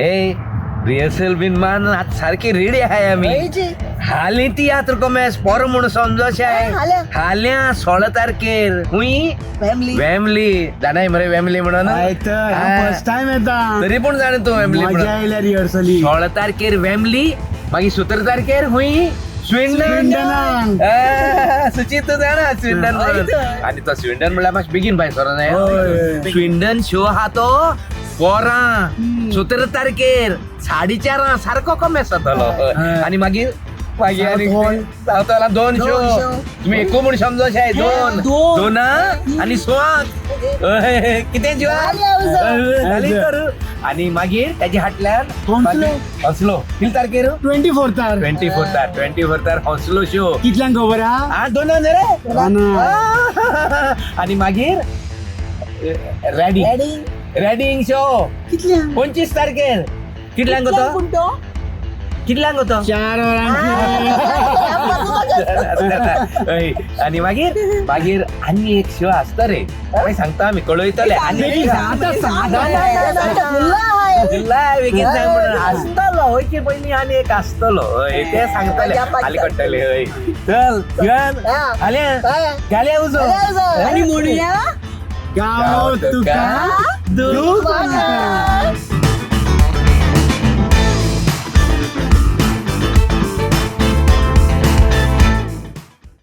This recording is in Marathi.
ए रिहर्सल बीन मान आज सारखी रेडी आहे आम्ही हाली तियात्र कमेस पर म्हणून समजोश आहे हाल्या 16 तारखेर हुई फॅमिली जाणाय मरे फॅमिली म्हणून फर्स्ट टाइम येता तरी पण जाण तू फॅमिली मजा म्हणून आयल्या रिहर्सली 16 तारखेर फॅमिली मागीर 17 तारखेर हुई स्विंडन सुचित तू जाणा स्विंडन म्हणून आणि तो स्विंडन म्हणल्यार मातशें बेगीन भायर सरो नाही स्विंडन शो हा तो 17 तारखेर 4:30 सारको कमेस जातलो आणि मागीर सावथाला 2 शो तुम्ही एकू म्हूण समजोश आहे 2 आणि 6 कितें आणि मागीर त्याची हाटल्यान हसलो किती तारखेर 24 हसलो शो कितल्यांक खबर हा 2 रे आणि मागीर रेडिंग शो 25 तारखेर कितल्यांक होतो 4 आणि मागीर आनी एक शो आसता रे मागीर सांगता आमी कळयतले आसतलो होयचे पयलीं आनी एक आसतलो ते सांगतले हाली कट्टले हय चल घाल्या उजो आणि म्हणूया गाव तुका